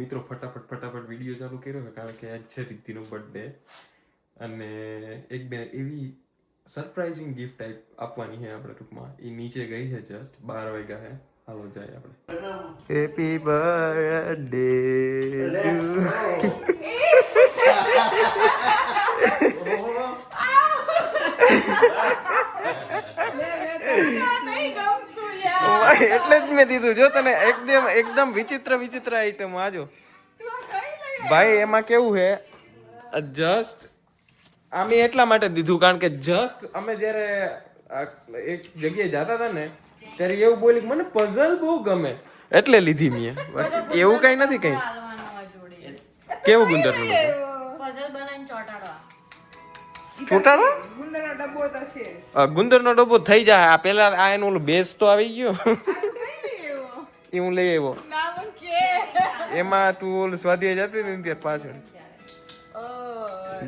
મિત્રો ફટાફટ વિડીયો ચાલુ કર્યો કારણ કે આજ છે રિદ્ધિનો બર્થડે અને એક બે એવી સરપ્રાઇઝિંગ ગિફ્ટ આપવાની છે આપણે ટૂંકમાં. એ નીચે ગઈ છે જસ્ટ 12 વાગ્યા છે. હાલો જાય આપણે. હેપી બર્થડે એટલે જ મેં દીધું. જો તને એકદમ વિચિત્ર આઈટમ આજો ભાઈ. એમાં કેવું છે જસ્ટ અમે એટલા માટે દીધું કારણ કે જસ્ટ અમે જ્યારે એક જગ્યાએ જતા હતા ને ત્યારે એવું બોલી કે મને પઝલ બહુ ગમે એટલે લીધી મેં. એવું કઈ નથી કઈ. કેવું ગુંદર નું પઝલ બનાવીને ચોટાડો ગુંદર નો ડબ્બો થઈ જાય. આ પેલા આ એનું ઓલું બેઝ તો આવી ગયો એ હું લઈ આવ્યો. એમાં તું ઓલું સ્વાધ્યાય જતી ને ત્યારે પાછળ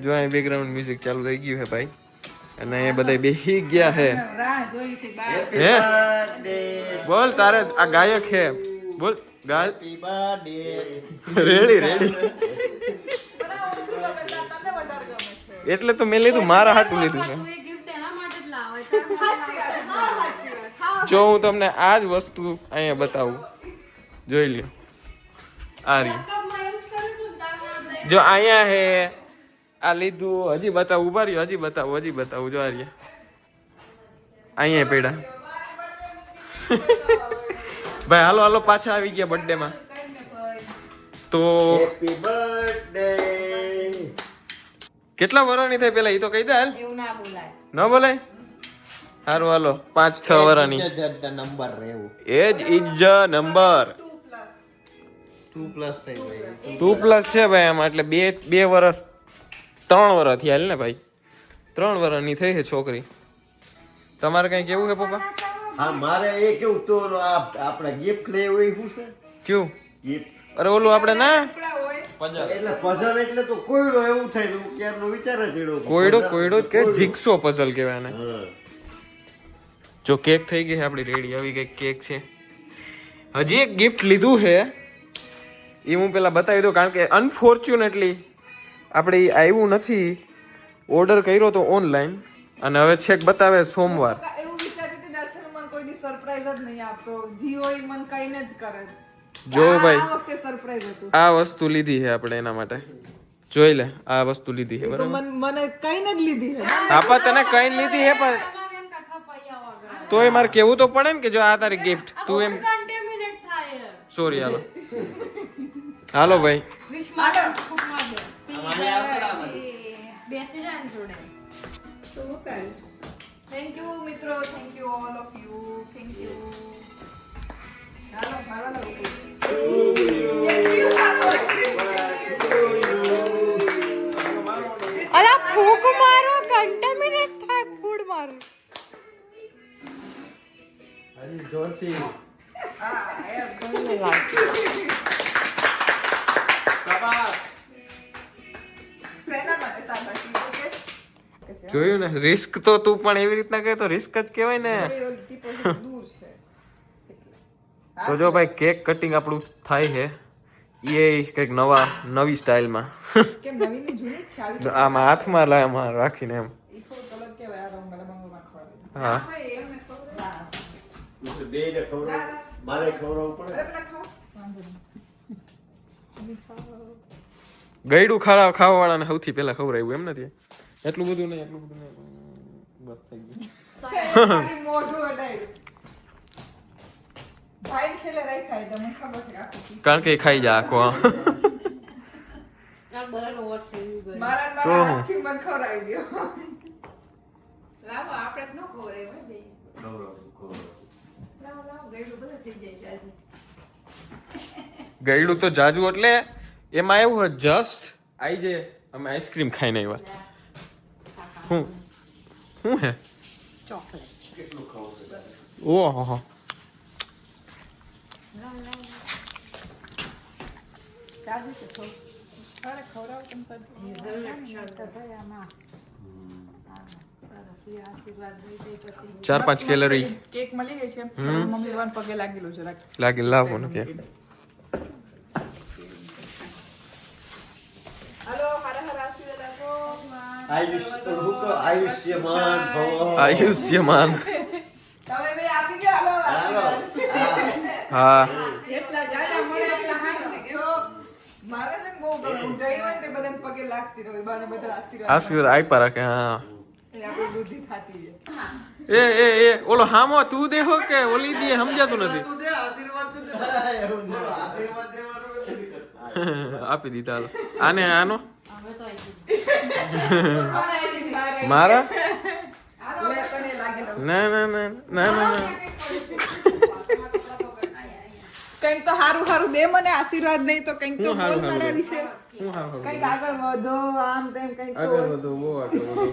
જો અહીં બેકગ્રાઉન્ડ મ્યુઝિક ચાલુ થઈ ગયું છે ભાઈ. અને એ બધા બેસી ગયા છે. હે બોલ તારે આ ગાયક છે બોલ ગાય રેડી એટલે તો મેં લીધું મારા હાટું લીધું છે. જો હું તમને આ જ વસ્તુ અહીંયા બતાવું જોઈ લ્યો. આ રહ્યું જો અહીંયા હે આ લીધું. હજી બતાવું ઉભા રહ્યો. હજી બતાવું જો આ રહ્યા અહીંયા પેડા ભાઈ. હાલો પાછા આવી ગયા બર્થડે માં. તો હેપી બર્થડે કેટલા વર્ષની થાય પેલા એ તો કહી દે. હાલ એવું ના બોલાય. ન બોલાય. સારું હાલો 5-6 વર્ષની નંબર રહેવું એ જ ઇજ નંબર 2+ થઈ ગઈ. 2+ છે ભાઈ આમાં. એટલે 2 વર્ષ 3 વર્ષ થી હાલ ને ભાઈ. 3 વર્ષની થઈ છે છોકરી. તમારે કઈ કેવું છે પપ્પા? હા મારે એ કેવું તો આપણે ગિફ્ટ લે હોય શું છે કેવું? ગિફ્ટ અરે ઓલું આપણે ના એટલે પઝલ એટલે તો કોયડો એવું થાય ને ક્યારનો વિચાર જ એડો કોયડો જ કે જિક્સો પઝલ કહેવાય ને. જો કેક થઈ ગઈ છે આપણી રેડી. આવી કઈક કેક છે. હજી એક ગિફ્ટ લીધું છે એ હું પેલા બતાવી દઉં કારણ કે અનફોર્ચ્યુનેટલી આપણે આવ્યું નથી. ઓર્ડર કર્યો તો ઓનલાઈન અને હવે છેક બતાવે સોમવાર. એવું વિચારી હતી દર્શન મને કોઈ દી સરપ્રાઈઝ જ નહીં આપતો. જીઓ મન કઈને જ કરે. જો ભાઈ આ વખતે સરપ્રાઈઝ હતું. આ વસ્તુ લીધી છે આપણે એના માટે. જોઈ લે આ વસ્તુ લીધી છે તો બરાબર. મને કઈને જ લીધી છે. આપા તને કઈ લીધી છે પણ તોય મારે કેવું તો પડે ને કે જો આ તારી ગિફ્ટ તું એમ સોરી. હાલો ભાઈ બેસી જાય ને જોડે. તો કાઈ થેન્ક યુ મિત્રો. Thank you all of you. Thank you. અલા ફૂક મારો કન્ટામિનેટ થાય. ફૂડ મારું હજી જોરથી જોયું ને રિસ્ક તો તું પણ એવી રીતના કહે તો રિસ્ક જ કહેવાય ને. દૂર છે તો જો ભાઈ કેક કટિંગ આપણું થાય છે એ કંઈક નવી સ્ટાઇલમાં. કેમ નવી ની જૂની જ છે આવી. આમાં હાથમાં આમાં રાખીને એમ. ઈ થોડો કલર કેવાય આ રંગ બનાવવા નાખવાનો. હા એમને ખબર. બે ને ખવડાવ મારે ખવડાવવું પડે. અરે પેલા ખાઓ. વાંધો નહીં. ગયડું ખાવા વાળાને સૌથી પહેલા ખવડાવ્યું એમ નથી. એટલું બધું નહીં બસ થઈ ગયું. મોઢું અડાડ્યું. ભાઈ છેલ્લે રાખ્યા છે મને ખબર છે આખું. કારણ કે એ ખાઈ જાય આખો. આ બરાબર ઓવર થઈ ગયું. મારા હાથથી મને ખવડાવી દો. લાવો આપણે જ ન ખવડાય હોય બે. ખવડાવવું. લાવો ગયડું બધું થઈ જાય છે આજે. ગયડું તો જાજુ એટલે એમાં એવું હોય જસ્ટ આઈ જે અમે આઈસ્ક્રીમ ખાઈને આવ્યા. શું હે ચોકલેટ કેટલું ખાવું? ઓહો ચાલુ છે તો. અરે ખવડાવ તમ તો. ભાઈ આમાં સરસ લે આશીર્વાદ દઈ દે પછી 4-5 કેલરી કેક મળી ગઈ છે. મમ્મી વાન પગે લાગેલું છે. લાગી લાવો ને કે આયુષ્યમાન ભવ. આયુષ્યમાન. તમે બે આપી દો હાલો આશીર્વાદ. હા જેટલા જાજા મળે એટલા હારું ને કેમ? તો મારે છે ને બહુ ગમે. હું જઈ હોય ને તે બધાને પગે લાગતી રહું. બાને બધા આશીર્વાદ આશીર્વાદ આપ્યા રાખે. હા એટલે આપણી બુદ્ધિ ખાતી રહે. એ ઓલો હામો તું દેહો કે ઓલી દે સમજાતું નથી. તું દે, આશીર્વાદ તો દે. આશીર્વાદ દેવાનો નથી. આપી દીધા હાલો. આને આનો કોણ આયથી મારે? મારા લે તને લાગે તો. ના ના ના ના ના ના. કંઈક તો હારું હારું દે મને આશીર્વાદ નહીં તો કંઈક તો હું હારું બોલ મારા હારું વિશે. હું હા હા કંઈક આગળ વધો આમ તેમ કંઈક તો આગળ હોય. વધો બહુ આગળ વધો.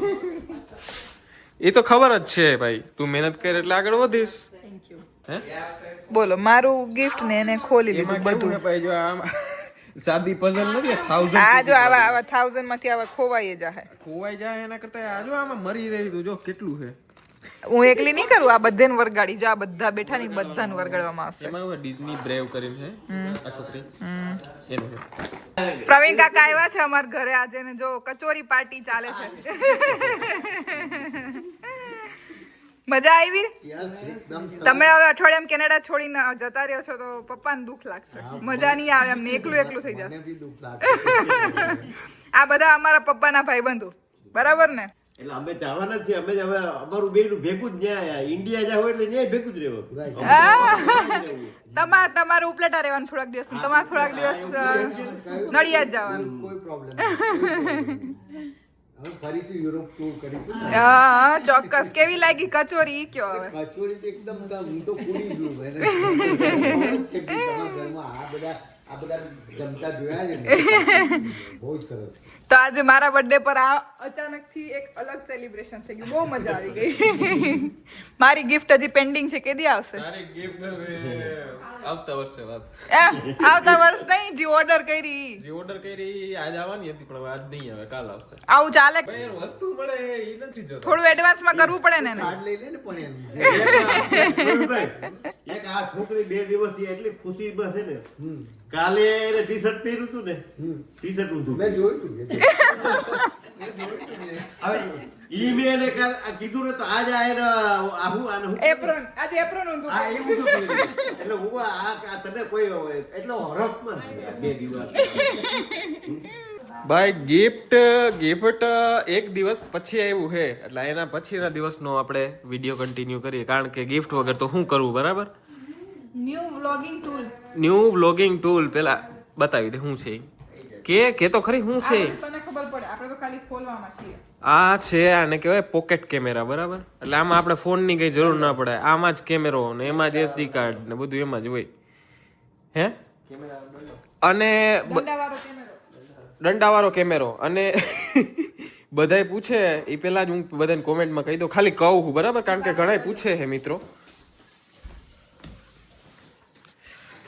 એ તો ખબર જ છે ભાઈ, તું મહેનત કર એટલે આગળ વધીશ. Thank you. હે બોલો મારું ગિફ્ટ ને એને ખોલી લીધું એમાં કેવું બધું. છે ભાઈ, જો આમ સાદી પઝલ નથી, 1000 આ જો આવા 1000 માંથી આવા ખોવાઈ જાય. ખોવાઈ જાય એના કરતા આ જો આમાં મરી રહી તું જો કેટલું છે. હું એકલી નહીં કરું, આ બધાને વરગાડી. જો આ બધા બેઠા ને બધાને વરગાડવામાં આવશે. એમાં હવે ડિઝની બ્રેવ કરીને છે આ છોકરી એનું છે. પ્રવીણ કાકા આવ્યા છે અમારા ઘરે આજે ને જો કચોરી પાર્ટી ચાલે છે. મજા આવી? તમે હવે અઠવાડિયામાં કેનેડા છોડીને જતા રહ્યો છો તો પપ્પાને દુઃખ લાગશે. મજા નહીં આવે, એમને એકલું એકલું થઈ જશે. આ બધા અમારા પપ્પાના ભાઈબંધો, બરાબર ને? એટલે અમે જવાના છીએ. અમે જ હવે અમારું બેયનું ભેગું જ ન્યાય. ઇન્ડિયા જાવ એટલે ન્યાય ભેગું જ રહેવાનું. તમારે ઉપલેટા રહેવાનું થોડાક દિવસ, તમારે થોડાક દિવસ નડિયાદ જવાનું. કોઈ પ્રોબ્લેમ હવે ફરીશું યુરોપ ટૂર કરીશું ને. હા ચોક્કસ. કેવી લાગી કચોરી ઈ કયો હવે? કચોરી તો એકદમ હું તો પૂરી છું એને તમારા ઘરમાં આ બધા જમતા જોયા છે ને બહુ જ સરસ. તો આજે મારા બર્થડે પર આ અચાનક થી એક અલગ સેલિબ્રેશન થઈ ગયું. બહુ મજા આવી ગઈ. મારી ગિફ્ટ હજી પેન્ડિંગ છે, કેદી આવશે? તારી ગિફ્ટ હવે આવતા વર્ષે વાત. આવતા વર્ષ નહીં, જે ઓર્ડર કરી. જે ઓર્ડર કરી આજ આવવાની હતી પણ હવે આજ નહીં આવે, કાલ આવશે. આવું ચાલે? ભાઈ યાર વસ્તુ મળે એ નથી જોતો. થોડું એડવાન્સમાં કરવું પડે ને એને. કાર્ડ લઈ લે ને પણ એમ એક આ છોકરી 2 દિવસથી એટલી ખુશીમાં છે ને. કાલે એને ટી-શર્ટ પહેર્યું હતું ને, ટી-શર્ટ ઊંધું. મેં જોયું હતું હવે ઈ મેં એને કાલ આ કીધું ને તો આજ આ એને આ હું આને હું એપ્રોન, આજે એપ્રોન ઊંધું. આ એ ઊંધું પહેર્યું. એટલે હું આ તને કોઈ એટલો હરખમાં 2 દિવસ. ભાઈ ગિફ્ટ એક દિવસ પછી આવ્યું છે એટલે એના પછીના દિવસનો આપણે વિડીયો કન્ટિન્યુ કરીએ, કારણ કે ગિફ્ટ વગર તો શું કરવું, બરાબર? New vlogging tool. New blogging tool પેલા બતાવી દે શું છે કે તો ખરી શું છે. તને ખબર પડે, આપણે તો ખાલી ખોલવામાં છીએ. આ છે આને કહેવાય પોકેટ કેમેરા, બરાબર? એટલે આમાં આપણે ફોનની કઈ જરૂર ના પડે, આમાં જ કેમેરો ને એમાં જ SD કાર્ડ ને બધું એમાં જ હોય. હે અને દંડાવાળો કેમેરો. દંડાવાળો કેમેરો. અને બધાય પૂછે એ પહેલા જ હું બધાને કોમેન્ટમાં કહી દઉં, ખાલી કહું છું, બરાબર? કારણ કે ઘણાય પૂછે છે મિત્રો,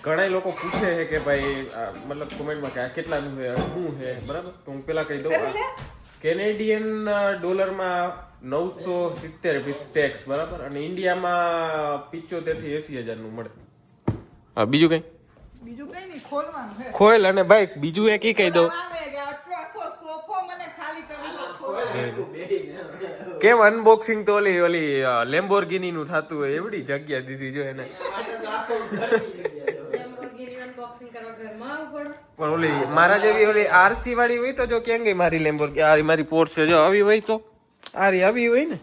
ઘણા લોકો પૂછે છે કે ભાઈ મતલબ કોમેન્ટમાં કે આ કેટલાનું છે, શું છે, બરાબર? તો હું પેલા કહી દઉં, કેનેડિયન ડોલરમાં 970 વિથ ટેક્સ, બરાબર? અને ઇન્ડિયામાં 75 થી 80,000 નું મળે. હા બીજું કઈ બીજું કઈ નહીં, ખોલવાનું છે. ખોલ. અને ભાઈ બીજું એક કહી દઉં, આવે કે આટલો આખો સોફો મને ખાલી કરી દો, ખોલ. કેમ અનબોક્સિંગ તો ઓલી લેમ્બોર્ગિની નું થતું હોય એવડી જગ્યા દીધી જો એને. પણ ઓલી મારા જેવી ઓલી આરસી વાળી હોય તો જો ક્યાં ગઈ મારી લેમ્બોર્ગિની, આ મારી પોર્શ જો આવી હોય તો આવી હોય ને.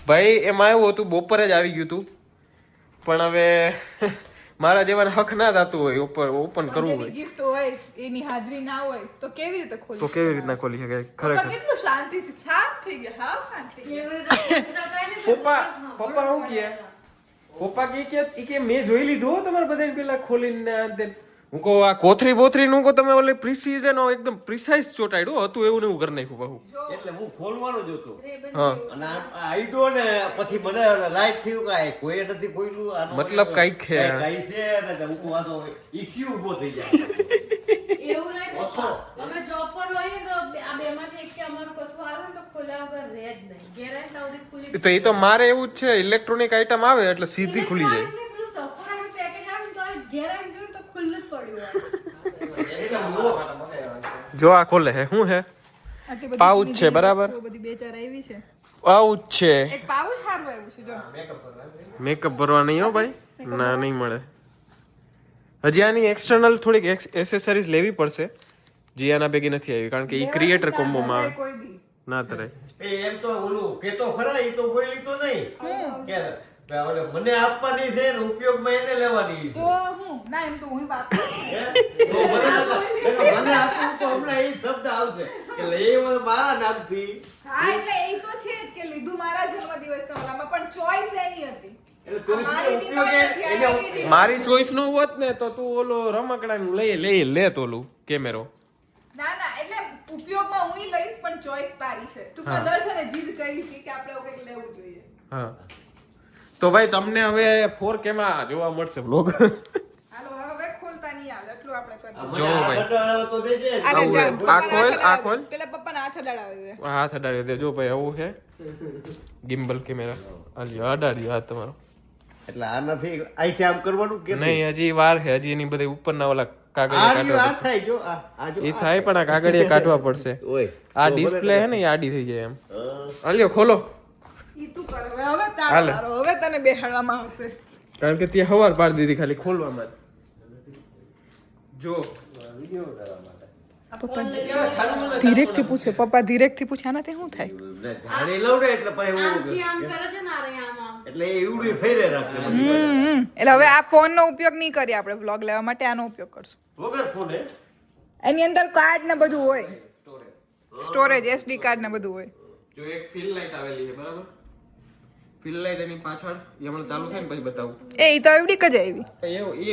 ભાઈ એમાં એવું હતું, બપોરે જ આવી ગયું હતું, પણ હવે મારા જેવાને હક ના થતું હોય ઓપન કરવું હોય ગિફ્ટ હોય એની હાજરી ના હોય તો કેવી રીતે ખોલી? તો કેવી રીતના ખોલી શકાય ખરેખર? કેટલું શાંતિથી શાંત થઈ ગયા, હાવ શાંત થઈ ગયા. પપ્પા શું કહે? પપ્પા કે મેં જોઈ લીધું હો તમારે બધાને પેલા ખોલીને આ તે. હું કહું આ કોથરી બોથરી નું કહું તમે ઓલે પ્રિસિઝન એકદમ પ્રિસાઇઝ ચોટાડ્યું હતું એવું ને એવું કરી નાખ્યું બહુ. એટલે હું ખોલવાનો જ હતો. હા અને આઈડો ને પછી મને લાઈટ થયું કે આ કોઈ નથી ખોલ્યું. આનો મતલબ કાંઈક છે. કાંઈ છે ને હું આ તો ઇશ્યુ ઊભો થઈ જાય. એવું નહીં. અમે જોબ પર હોઈએ તો આ બેમાંથી એક કે અમારું કશું આવે ને તો ખોલ્યા વગર રહે જ નહીં. ગેરંટી આવડી ખુલી. તો એ તો મારે એવું જ છે, ઇલેક્ટ્રોનિક આઈટમ આવે એટલે સીધી ખુલી જાય. પેલું સફરાનું પેકેજ આવે ને તો ગેરંટી તો ખુલ્લું જ પડ્યું હોય. જો આ ખોલે હે શું હે આટલી બધી પાઉચ છે બરાબર વસ્તુઓ બધી બે ચાર આવી છે પાઉચ છે એક પાઉચ સારું આવ્યું છે જો મેકઅપ ભરવા નહીં હો ભાઈ ના નહીં મળે હજી આની એક્સટર્નલ થોડીક એસેસરીઝ લેવી પડશે જે આના ભેગી નથી આવી કારણ કે એ ક્રિએટર કોમ્બોમાં આવે કોઈ દી ના તરે એમ તો ઓલું કેતો ખરા એ તો બોલી તો નહીં કે ઓલે મને આપવાની છે ને ઉપયોગમાં એને લેવાની છે. તો હું ના એમ તો હું વાત હે? તો મને આપવું તો હમણાં એ શબ્દ આવશે કે લે મારા નામથી હા એટલે એ તો છે જ કે લીધું મારા જન્મદિવસના ઓલામાં પણ ચોઈસ એની હતી એટલે તો અમારી ઉપયોગ demand નથી, એને આની demand. મારી ચોઈસ નો હોત ને તો તું ઓલો રમકડાનું લે તો ઓલું કેમેરો ના ના એટલે ઉપયોગમાં હું લઈશ પણ ચોઈસ તારી છે ટૂંકમાં દર્શને જીદ કરી હતી કે આપણે એવું કંઈક લેવું જોઈએ હા તો ભાઈ તમને હવે 4K માં જોવા મળશે વ્લોગ હાલો હવે ખોલતા નહીં આવે એટલું આપણે કરી મને જો આ ભાઈ. ઘટાડો તો દેજે. આલે જા, આ પપ્પાના ખોલ, હાથ આ અડાડે. ખોલ. પેલા પપ્પાના હાથ અડાડે છે હાથ અડાડી દે જો ભાઈ આવું છે ગિમ્બલ કેમેરા આલ્યો અડાડ્યો હાથ તમારો એટલે આ નથી અહીંથી આમ કરવાનું કે નહીં હજી વાર છે હજી એની બધી ઉપરના ઓલા આ કાગળિયા રહ્યું, આ કાઢવા થાય જો આ જો એ થાય પણ આ કાગળિયા કાઢવા પડશે ઓય આ ડિસ્પ્લે હે ને એ આડી થઈ જાય એમ હા. આલ્યો ખોલો ઈ તું કર હવે તારો હાલે. વારો. હવે તને બેહાડવામાં આવશે કારણ કે ત્યાં હવાર પાડી દીધી ખાલી ખોલવામાં જ. જો ધીરેકથી પૂછે પપ્પા ધીરેકથી પૂછે આનાથી શું થાય જાણી લઉં ને એટલે પછી હું આમથી આમ કરે છે ને આરે આમાં. એટલે એ એવડું ફેરે રાખે બધી એટલે હવે આ ફોન નો ઉપયોગ નહીં કરીએ આપણે વ્લોગ લેવા માટે આનો ઉપયોગ કરશું વગર ફોન હે એની અંદર કાર્ડ ને બધું હોય સ્ટોરેજ એસડી કાર્ડ ને બધું હોય જો એક ફિલ લાઇટ આવેલી છે બરાબર ફિલ લાઇટ એની પાછળ એ હમણાં ચાલુ થાય ને પછી બતાવું એ તો એવડી જ આવી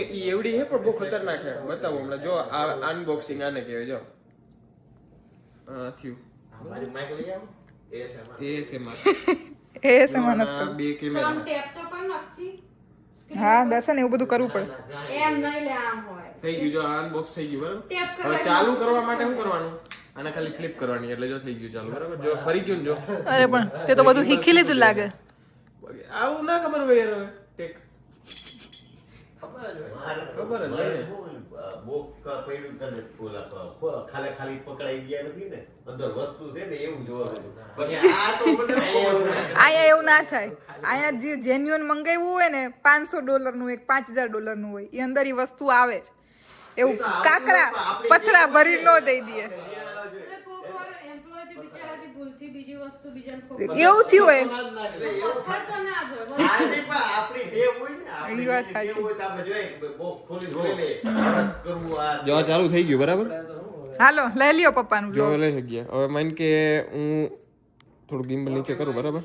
એ એવડી છે પણ બહુ ખતરનાક છે બતાવું હમણાં જો આ અનબોક્સિંગ આને કહેવાય જો આ થયું મારી માઈક લઈ આવો ASMR એ સમાન જ આ કરું. બે તો આમ કેમેરા ટેપ તો કર નાખતી. હા દર્શન એવું બધું કરવું પડે એમ નહીં લે આમ હોય. થઈ ગયું જો આ અનબોક્સ થઈ ગયું બરાબર ટેપ હવે કરવા ચાલુ કરવા માટે શું કરવાનું આને ખાલી ફ્લિપ કરવાની એટલે જો થઈ ગયું ચાલુ બરાબર જો ફરી ગયું ને જો અરે પણ તે તો બધું શીખી લીધું લાગે આવું ના ખબર હોય યાર હવે ટેક ખબર જ નહીં. બોક પડ્યું તને ખાલી પકડાઈ ગયા નથી ને અંદર વસ્તુ છે ને એવું જોવા મળ્યું. બાકી આ તો બધા અહીંયા એવું ના થાય અહીંયા જે જેન્યુઅન મંગાવ્યું હોય ને $500 નું એક $5000 નું હોય એ અંદર એ વસ્તુ આવે જ એવું કાકરા પથરા ભરી ન દઈ દે એટલે કોક વાર employee થી બિચારાથી ભૂલથી બીજી વસ્તુ બીજાને ખોટી. એવું થયું હોય એવું પથ્થર તો ના જ હોય. આની પણ આપણી ટેવ હોય ને આપણી એ વાત ટેવ સાચી. હોય તો આપણે જોઈએ કે બોક ખોલી જોઈ લે તરત કરવું આ જો આ ચાલુ થઈ ગયું બરાબર હાલો લઈ લ્યો પપ્પાનું જો vlog. લઈ ગયા હવે માન કે હું થોડું ગિમ્બલ નીચે કરું બરાબર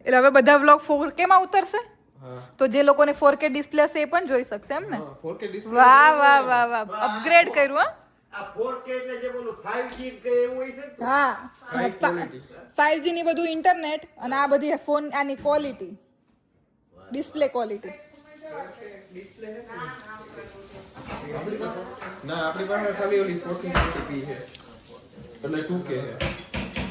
એટલે હવે બધા વ્લોગ 4K માં ઉતરશે હા તો જે લોકોને 4K ડિસ્પ્લે છે એ પણ જોઈ શકશે એમ ને 4K ડિસ્પ્લે વાહ વાહ વાહ વાહ અપગ્રેડ કર્યું હા આ 4K એટલે જે બોલું 5G કે એવું હોય છે ને તો હા High quality. 5G ની બધું ઇન્ટરનેટ અને આ બધી ફોન આની ક્વોલિટી ડિસ્પ્લે ક્વોલિટી ના આપણી પાસે ખાલી ઓલી 1440p છે એટલે 2K છે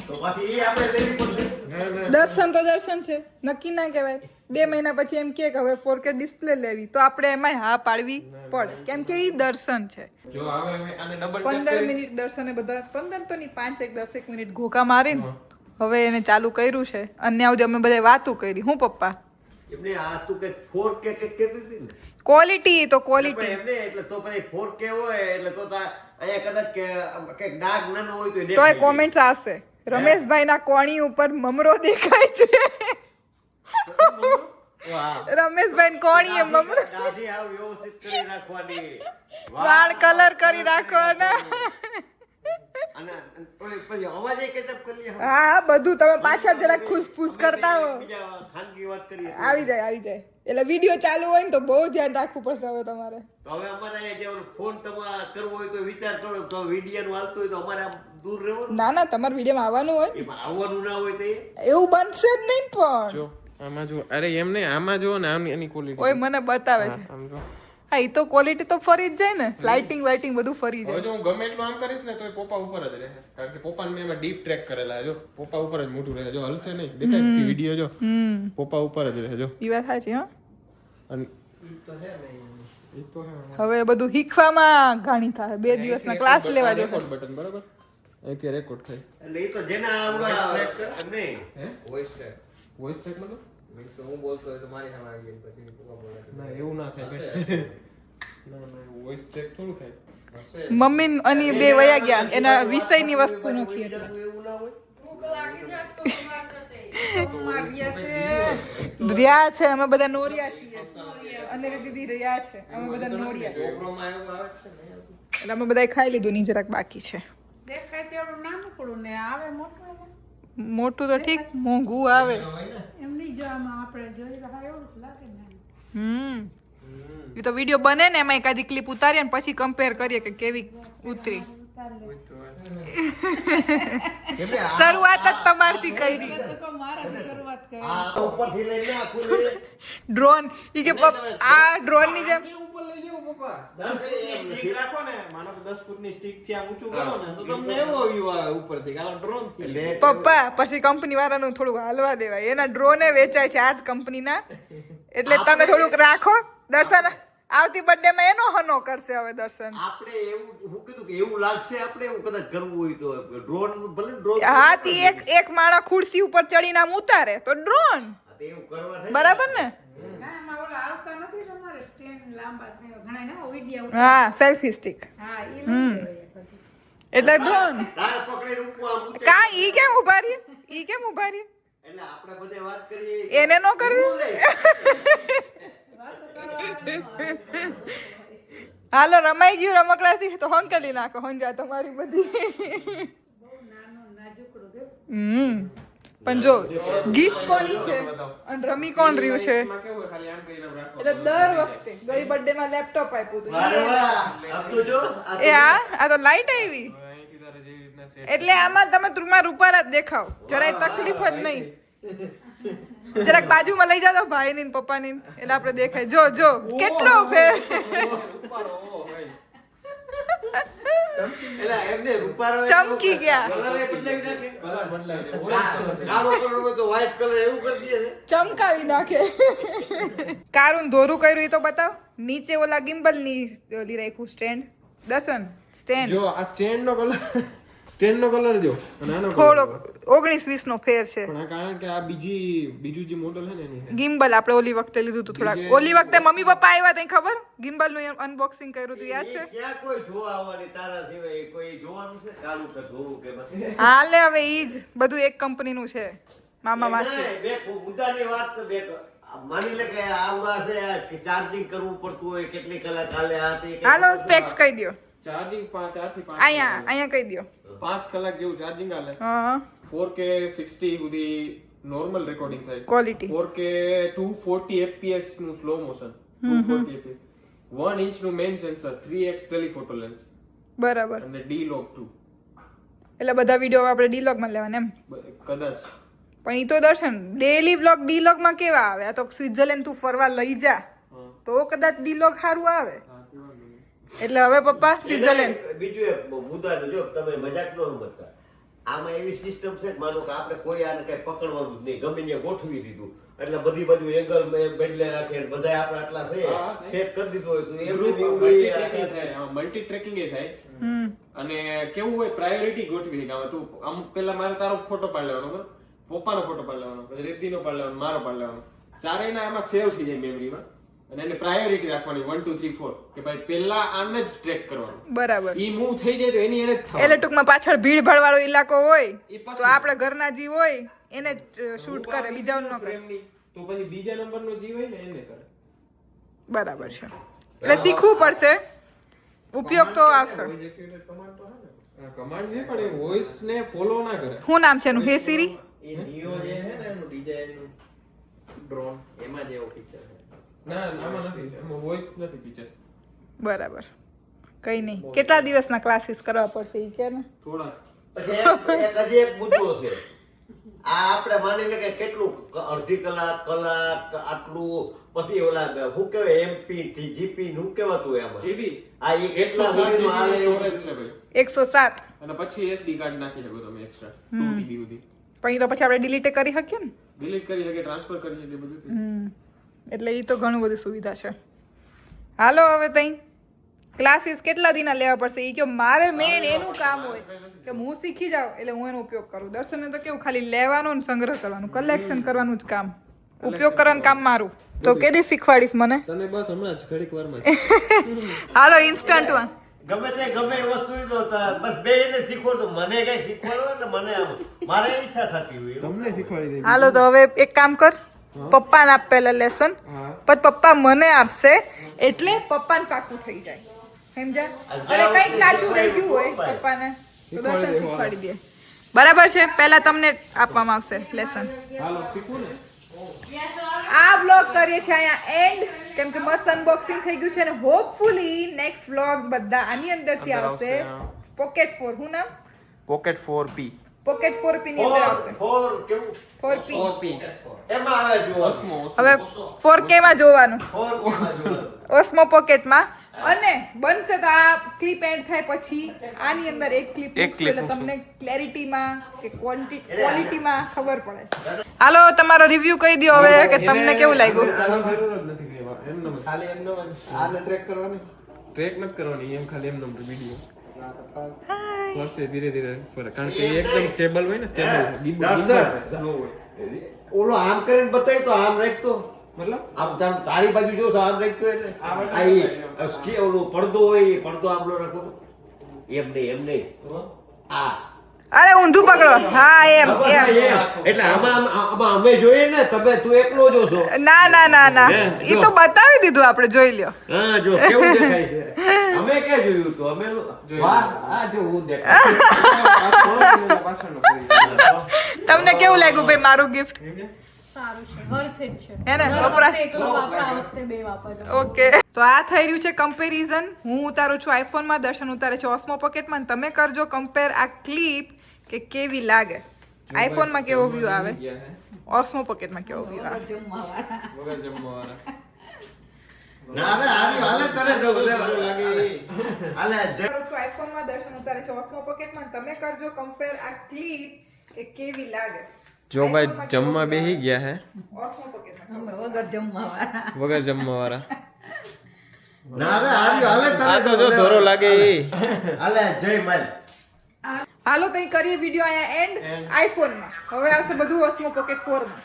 તો પાછી એ આપણે લેવી પડશે ના ના દર્શન તો દર્શન છે નક્કી ના કહેવાય 2 મહિના પછી એમ કે હવે 4K ડિસ્પ્લે લેવી તો આપણે એમાં હા પાડવી પડે કેમ કે એ દર્શન છે જો હવે આને ડબલ 15 મિનિટ દર્શને બધા 15 તો નહીં 5 એક 10 મિનિટ ઘોકા મારીને હવે એને ચાલુ કર્યું છે અને આવું અમે બધા વાતું કરી હું પપ્પા એમને આ તું કે 4K કે કહેતી હતી ને ક્વોલિટી તો પણ ક્વોલિટી એમને એટલે તો પછી 4K હોય એટલે તો અહીંયા કદાચ કે કંઈક ડાઘ નાનો હોય તો તોય દેખાય કોમેન્ટ્સ આવશે રમેશભાઈ ના કોણી ઉપર મમરો દેખાય છે રમેશભાઈ કોણીએ મમરો દાઢી આવ વ્યવસ્થિત કરી રાખવાની વાળ કલર કરી રાખવાના અને પછી અવાજ એ કેચઅપ કરી લે હા બધું તમે પાછળ જરા ખુશફુસ કરતા હો બીજા ખાનગી વાત કરીએ આવી જાય એટલે વિડીયો ચાલુ હોય ને તો બહુ ધ્યાન રાખવું પડશે હવે તમારે તો હવે અમારે અહીંયા જે ઓલો ફોન તમારે કરવો હોય તો વિચાર કરો તો વિડીયો હાલતું હોય તો અમારે આમ દૂર રહેવાનું ના તમારા વિડીયોમાં આવવાનું હોય એમાં આવવાનું ના હોય તો એ એવું બનશે જ નહીં પણ જો આમાં જો અરે એમ નહીં આમાં જો ને આમ એની ક્વોલિટી ઓય મને બતાવે છે આમ જો હા એ તો ક્વોલિટી તો ફરી જ જાય ને લાઇટિંગ વાઇટિંગ બધું ફરી હવે જાય જો હું ગમે એટલું આમ કરીશ ને તો એ પોપા ઉપર જ રહે કારણ કે પોપાને મેં એમાં ડીપ ટ્રેક કરેલા છે. જો પોપા ઉપર જ મોટું રહે જો હલશે નહીં દેખાય વિડીયો જો પોપા ઉપર જ રહે જો એ વાત સાચી હા અને ઈ તો હે. હવે બધું શીખવામાં ઘાણી થાય 2 દિવસના ક્લાસ લેવા જો રેકોર્ડ બટન બરાબર અહીંથી રેકોર્ડ થાય એટલે એ તો જેના આવડા નહીં હે વોઇસ ટ્રેક વોઇસ ટ્રેક મતલબ મીન્સ કે હું બોલતો હોય તો મારી સામે આવી જાય પછી પપ્પા બોલે ના એવું ના થાય ભાઈ. ના વોઇસ ટ્રેક થોડું થાય મમ્મી અને બે વયા ગયા એના વિષયની વસ્તુ નથી એટલે એવું ના હોય ભૂખ લાગી જાય તો બહાર જતે. રહ્યા છે અમે બધા નોરિયા છીએ અને દીદી રહ્યા છે અમે બધા નોરિયા છીએ પ્રોગ્રામમાં એવું આવે છે ને એટલે અમે બધા ખાઈ લીધું ની જરાક બાકી છે દેખાય તેવડું નાનકડું ને આવે મોટું આવે. મોટું તો ઠીક મોંઘું આવે એમ નહીં જો આમાં આપણે જોઈ રહ્યા એવું જ લાગે ને. એ તો વિડીયો બને ને એમાં એકાદી ક્લિપ ઉતારીએ ને પછી કમ્પેર કરીએ કે કેવી ઉતરી શરૂઆત જ તમારથી કરી તો કહું મારાથી શરૂઆત કરી. આ ઉપરથી લઈને આખું લઈને ડ્રોન ઈ કે આ ડ્રોન ની જેમ ઉપર લઈ જાવ પપ્પા 10 સ્ટીક રાખો ને માનો કે 10 ફૂટની સ્ટીક થી આમ ઊંચું કરો ને તો તમને એવો વ્યૂ આવે ઉપરથી કાલા ડ્રોન થી એટલે પપ્પા પછી કંપની વાળાનું થોડુંક હાલવા દેવાય એના ડ્રોને વેચાય છે આ જ કંપનીના એટલે તમે થોડુંક રાખો દર્શન આવતી બર્થડે માં એનો હનો કરશે હવે દર્શન આપણે એવું હું કીધું કે એવું લાગશે આપણે એવું કદાચ કરવું હોય તો ડ્રોન ભલે ડ્રોન હા તી એક માણસ ખુરશી ઉપર ચડીને આમ ઉતારે તો ડ્રોન એવું કરવા થાય બરાબર ને ના એમાં ઓલા આવતા નથી તમારે સ્ટેન્ડ લાંબા ને ઘણા ને વિડિયો હા સેલ્ફી સ્ટિક હા ઈ લઈ લેવાય પછી. એટલે ડ્રોન તારે પકડીને ઉપર આમ ઊંચે. કા ઈ કેમ ઉભા રહી એટલે આપણે બધે વાત કરીએ એને નો કરવી વાતો કરવાનું. હાલો રમાઈ ગયું રમકડાથી તો હંકેલી નાખો હંજા તમારી બધી બહુ નાનું નાજુકડું દે. પણ જો ગિફ્ટ કોની છે અને રમી કોણ રહ્યું છે એમાં કેવું હોય, ખાલી આમ કરીને આમ રાખો એટલે દર વખતે ગઈ બર્થડે માં લેપટોપ આપ્યું હતું વારે વાહ આમ તો જો આ એ આ તો લાઈટ આવી હવે અહીંથી તારે જેવી રીતના set એટલે આમાં તમે તમારા રૂપારા જ દેખાવ જરાય તકલીફ જ નહીં જરાક બાજુમાં લઈ જાઓ ભાઈ ની પપ્પા ની એટલે આપણે દેખાય જો જો કેટલો ફેર ઉપાડો, ઓ ભાઈ. એટલે એમને રૂપારો ચમકી ગયા કલર એ બદલાવી નાખે કલર બદલાઈ દે. કાળો કલર હોય તો વ્હાઈટ કલર એવું કરી દે છે ચમકાવી નાખે કારું ધોરું કર્યું એ તો બતાવ નીચે ઓલા ગિમ્બલ ની ઓલી રાખ્યું સ્ટેન્ડ દર્શન સ્ટેન્ડ જો આ સ્ટેન્ડ નો કલર જો અને આનો થોડો colour. 19-20 નો ફેર છે પણ આ કારણ કે આ બીજું જે મોડલ છે ને એનું છે. ગિમ્બલ આપણે ઓલી વખતે લીધું હતું થોડાક ઓલી વખતે મમ્મી પપ્પા આવ્યા તઈ ખબર ગિમ્બલ નું અનબોક્સિંગ કર્યું હતું યાદ છે ક્યાં કોઈ જોવા આવવાની તારા સિવાય કોઈ જોવાનું છે કાળું કે ધોળું કે પછી હાલે હવે ઈ જ બધું એક કંપની નું છે મામા માસી નહીં, બે મુદ્દાની વાત તો બે માની લે કે આવડા છે ચાર્જિંગ કરવું પડતું હોય કેટલી કલાક હાલે આ તે હાલો સ્પેક્સ કહી દો ચાર્જિંગ 4 થી 5 અહીંયા કહી દો 5 કલાક જેવું ચાર્જિંગ હાલે હા 4K 60 સુધી નોર્મલ રેકોર્ડિંગ થાય ક્વોલિટી 4K 240 fps નું સ્લો મોશન 240 fps 1 ઇંચ નું main sensor 3x telephoto lens બરાબર અને D-Log 2 એટલે બધા વિડીયો આપણે ડીલોગ માં લેવાના એમ કદાચ પણ ઈ તો દર્શન ડેલી વ્લોગ ડીલોગ માં કેવા આવે આ તો સ્વિટરલેન્ડ તું ફરવા લઈ જા તો કદાચ ડીલોગ સારું આવે એટલે હવે પપ્પા સ્વિટરલેન્ડ બીજું એક મુદ્દાનું જો તમે મજાક ન સમજતા આમાં એવી સિસ્ટમ છે કે માનો કે આપણે કોઈ આને કઈ પકડવાનું જ નહીં ગમે ત્યાં ગોઠવી દીધું એટલે બધી બાજુ એંગલ બદલે રાખે ને બધા આપણે આટલા છે સેટ કરી દીધું હોય તો એમ મલ્ટી ટ્રેકિંગ એ થાય અને કેવું હોય પ્રાયોરિટી ગોઠવી કે આમાં તું અમુક પેલા મારે તારો ફોટો પાડી લેવાનો બરાબર પપ્પાનો ફોટો પાડી લેવાનો પછી રેતીનો પાડી લેવાનો મારો પાડી લેવાનો ચારેયના આમાં સેવ થઈ જાય મેમરીમાં અને એને પ્રાયોરિટી રાખવાની 1 2 3 4 કે ભાઈ પહેલા આને જ ટ્રેક કરવાનું બરાબર ઈ મૂવ થઈ જાય તો એની એને જ થવાનું એટલે ટૂંકમાં પાછળ ભીડ ભાડ વાળો ઇલાકો હોય ઈ પછી. તો આપણે ઘરના જીવ હોય એને જ શૂટ કરે બીજાનું ન કરે ફ્રેમની તો પછી બીજા નંબરનો જીવ હોય ને એને કરે બરાબર છે એટલે શીખવું પડશે ઉપયોગ તો આવશે કમાન્ડ નહીં પણ એ વોઇસ ને ફોલો ના કરે શું નામ છે એનું હે સિરી એ નિયો જે છે ને એનું ડિઝાઇન ડ્રોન એમાં જ એવો ફીચર છે ના આમાં નથી એમાં વોઇસ નથી ફીચર બરાબર કઈ નહીં કેટલા દિવસના ક્લાસીસ કરવા પડશે ઈ કે ને થોડા પછી એક હજી એક મુદ્દો છે આ આપણે માની લે કે કેટલું અડધી કલાક આટલું પછી ઓલા શું કહેવાય એમપી થી જીપી નું કહેવાતું હોય આમાં જીબી આ એ કેટલા 107 સુધીનું હાલે GB એવું સ્ટોરેજ છે ભાઈ 107 અને પછી SD કાર્ડ નાખી શકો તમે એક્સ્ટ્રા 2 GB સુધી પણ ઈ તો પછી આપણે ડિલીટ કરી શકીએ ને ડિલીટ કરી શકે ટ્રાન્સફર કરી શકે બધું એટલે ઈ તો ઘણું બધી સુવિધા છે હાલો હવે તઈ ક્લાસીસ કેટલા દિના લેવા પડશે ઈ કે મારે મેન એનું કામ હોય કે હું શીખી જાઉં એટલે હું એનો ઉપયોગ કરું. દર્શને તો કેવું ખાલી લેવાનું ને સંગ્રહ કરવાનું, કલેક્શન કરવાનું જ કામ, ઉપયોગ કરવાનું કામ મારું. તો કેદી શીખવાડીશ મને? તને બસ હમણાં જ ઘડીક વારમાં હાલો ઇન્સ્ટન્ટમાં. ગમે તે ગમે એ વસ્તુ હોય તો બસ બે એને શીખવાડતો, મને કઈ શીખવાડો ને મને આમ મારે ઈચ્છા થતી હોય એવું. તમને શીખવાડી દે. હાલો તો હવે એક કામ કર, પપ્પાને આપ પહેલા લેસન, પછી પપ્પા મને આપશે એટલે પપ્પાને પાકું થઈ જાય. સમજા? અને કંઈક કાચું રહી ગયું હોય પપ્પાને તો દર્શન શીખવાડી દે. બરાબર છે? પહેલા તમને આપવામાં આવશે લેસન. હાલો શીખવું ને. આ વ્લોગ કરીએ છીએ અહીંયા એન્ડ, કેમ કે મસ્ત અનબોક્સિંગ થઈ ગયું છે અને હોપફુલી નેક્સ્ટ વ્લોગ્સ બધા આની અંદરથી આવશે. પોકેટ 4 હું નામ? Pocket 4P. પોકેટ 4P ની અંદર આવશે. ફોર કેવું 4P એમાં આવે જુઓ. હવે 4K માં જોવાનું, ફોર કેમાં જોવાનું. ઓસ્મો પોકેટમાં. અને બનશે તો આ ક્લિપ એડ થાય પછી આની અંદર એક ક્લિપ મૂકશું એટલે તમને ક્લેરિટીમાં કે ક્વોલિટીમાં ખબર પડે. હાલો તમારો રિવ્યુ કહી દો હવે કે તમને કેવું લાગ્યું. ખાલી એમનો આને ટ્રેક કરવાની, ટ્રેક નથી કરવાની, એમ ખાલી એમનો વિડિયો ફરશે ધીરે ધીરે ફરે, કારણ કે એ એકદમ સ્ટેબલ હોય ને, સ્લો હોય. ઓલો આમ કરીને બતાવી તો આમ રાખતો, મતલબ આમ તારી બાજુ જો આમ રાખતો એટલે આ ઈ સ્કી ઓલો પડદો હોય એ પડદો આમલો રાખો એમ નહીં આ અરે ઊંધું પકડો. હા એમ એમ. એટલે આમાં અમે જોઈએ ને, તમે તું એકલો જો છો. ના ના ના ના, ઈ તો બતાવી દીધું, આપણે જોઈ લ્યો. હા જો કેવું દેખાય છે. અમે ક્યાં જોયું તો અમે વાહ આ જો હું દેખાય. પાછળનો પડી તમને કેવું લાગ્યું ભાઈ મારું ગિફ્ટ? સારું છે, વર્થ ઇટ છે. હે ને? વપરા વપરા- એકલો વાપરા, આ વખતે બે વાપરજો. ઓકે, તો આ થઈ રહ્યું છે કમ્પેરિઝન. હું ઉતારું છું આઈફોનમાં, દર્શન ઉતારે છે ઓસ્મો પોકેટમાં. તમે કરજો કમ્પેર આ ક્લિપ કે કેવી લાગે. આઈફોનમાં કેવો વ્યૂ આવે, ઓસ્મો પોકેટમાં કેવો વ્યૂ આવે. વગર જમવાવાળા. ના રે આર્યો હાલે કરે દો લાગે હાલે કરું છું આઈફોનમાં, દર્શન ઉતારે છે ઓસ્મો પોકેટમાં. તમે કરજો કમ્પેર આ ક્લિપ કે કેવી લાગે. જો ભાઈ જમવા બેહી ગયા હે, ઓસ્મો પોકેટમાં વગર જમવાવાળા. ના રે આર્યો હાલે કરે આ તો જો ધોરો લાગે એ. હાલે જય માલ. હાલો તઈ કરીએ વિડીયો અહીંયા એન્ડ આઈફોનમાં. હવે આવશે બધું ઓસ્મો પોકેટ 4 માં.